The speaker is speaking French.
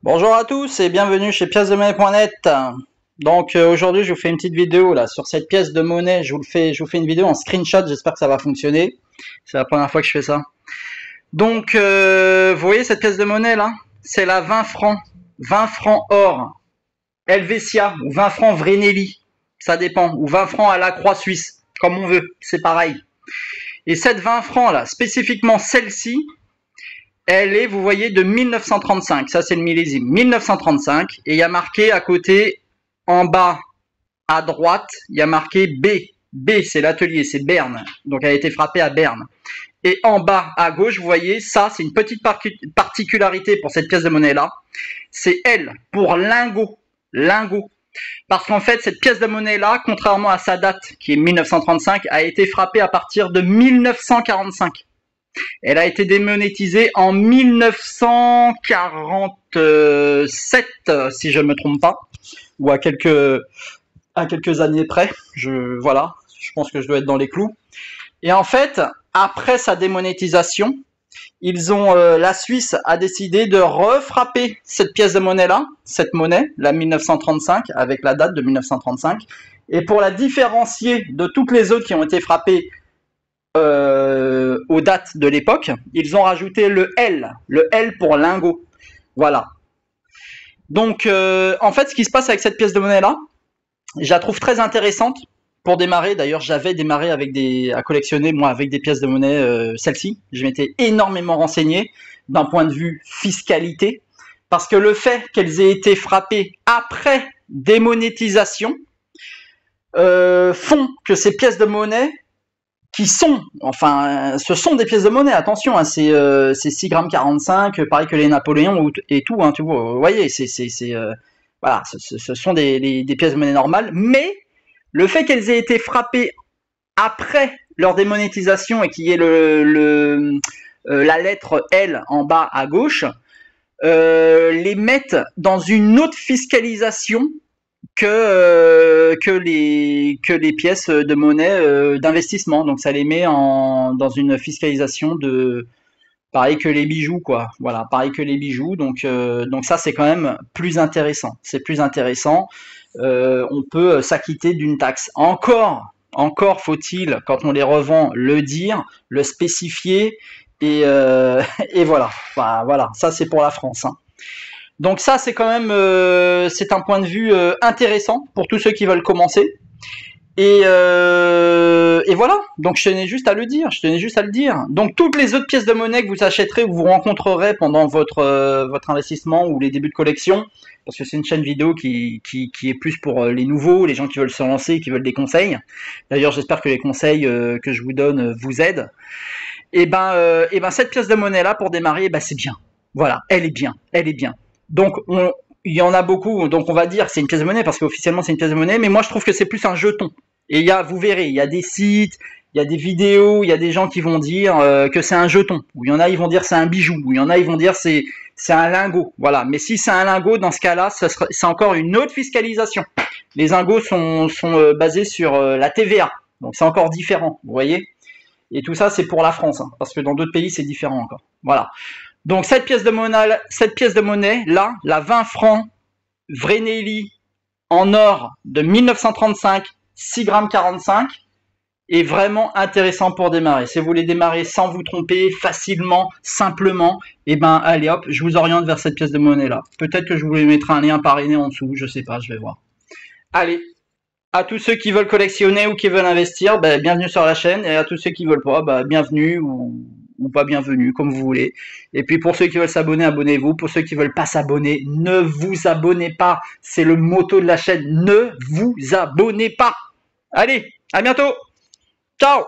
Bonjour à tous et bienvenue chez piècesdemonnaie.net. Donc aujourd'hui je vous fais une petite vidéo là sur cette pièce de monnaie. Je vous fais une vidéo en screenshot, j'espère que ça va fonctionner. C'est la première fois que je fais ça. Donc vous voyez cette pièce de monnaie là, c'est la 20 francs. 20 francs or, Helvetia ou 20 francs Vreneli, ça dépend. Ou 20 francs à la croix suisse, comme on veut, c'est pareil. Et cette 20 francs là, spécifiquement celle-ci, elle est, vous voyez, de 1935. Ça, c'est le millésime. 1935. Et il y a marqué à côté, en bas, à droite, il y a marqué B. B, c'est l'atelier, c'est Berne. Donc, elle a été frappée à Berne. Et en bas, à gauche, vous voyez, ça, c'est une petite particularité pour cette pièce de monnaie-là. C'est L, pour lingot. Lingot. Parce qu'en fait, cette pièce de monnaie-là, contrairement à sa date, qui est 1935, a été frappée à partir de 1945. Elle a été démonétisée en 1947, si je ne me trompe pas, ou à quelques années près. Voilà, je pense que je dois être dans les clous. Et en fait, après sa démonétisation, la Suisse a décidé de refrapper cette pièce de monnaie-là, cette monnaie, la 1935, avec la date de 1935. Et pour la différencier de toutes les autres qui ont été frappées aux dates de l'époque, ils ont rajouté le L pour lingot. Voilà. Donc, en fait, ce qui se passe avec cette pièce de monnaie-là, je la trouve très intéressante pour démarrer. D'ailleurs, j'avais démarré à collectionner, moi, avec des pièces de monnaie, celle-ci. Je m'étais énormément renseigné d'un point de vue fiscalité, parce que le fait qu'elles aient été frappées après démonétisation font que ces pièces de monnaie ce sont des pièces de monnaie, attention, hein, c'est 6,45 g, pareil que les Napoléons et tout, hein, tu vois, vous voyez, voilà, ce sont des pièces de monnaie normales, mais le fait qu'elles aient été frappées après leur démonétisation et qu'il y ait la lettre L en bas à gauche, les mettent dans une autre fiscalisation que les pièces de monnaie d'investissement. Donc ça les met dans une fiscalisation pareil que les bijoux, quoi. Voilà, pareil que les bijoux. Donc ça c'est quand même plus intéressant. C'est plus intéressant. On peut s'acquitter d'une taxe. Encore faut-il, quand on les revend, le dire, le spécifier et voilà. Enfin, voilà, ça c'est pour la France, hein. Donc ça, c'est quand même c'est un point de vue intéressant pour tous ceux qui veulent commencer. Et voilà, donc je tenais juste à le dire, Donc toutes les autres pièces de monnaie que vous achèterez ou vous rencontrerez pendant votre investissement ou les débuts de collection, parce que c'est une chaîne vidéo qui est plus pour les nouveaux, les gens qui veulent se lancer, qui veulent des conseils. D'ailleurs, j'espère que les conseils que je vous donne vous aident. Et ben cette pièce de monnaie là pour démarrer, c'est bien. Voilà, elle est bien. Donc il y en a beaucoup, donc on va dire c'est une pièce de monnaie parce qu'officiellement c'est une pièce de monnaie, mais moi je trouve que c'est plus un jeton. Et vous verrez, il y a des sites, il y a des vidéos, il y a des gens qui vont dire que c'est un jeton, ou il y en a ils vont dire c'est un bijou, ou il y en a ils vont dire c'est un lingot. Voilà, mais si c'est un lingot, dans ce cas-là, c'est encore une autre fiscalisation. Les lingots sont basés sur la TVA, donc c'est encore différent, vous voyez. Et tout ça c'est pour la France, hein, parce que dans d'autres pays c'est différent encore. Voilà. Donc cette pièce de monnaie là, la 20 francs Vreneli en or de 1935, 6,45 g, est vraiment intéressant pour démarrer. Si vous voulez démarrer sans vous tromper, facilement, simplement, allez hop, je vous oriente vers cette pièce de monnaie là. Peut-être que je vous mettrai un lien parrainé en dessous, je sais pas, je vais voir. Allez, à tous ceux qui veulent collectionner ou qui veulent investir, bienvenue sur la chaîne, et à tous ceux qui veulent pas, bienvenue ou pas bienvenue, comme vous voulez. Et puis pour ceux qui veulent s'abonner, abonnez-vous. Pour ceux qui veulent pas s'abonner, ne vous abonnez pas. C'est le motto de la chaîne, ne vous abonnez pas. Allez, à bientôt. Ciao.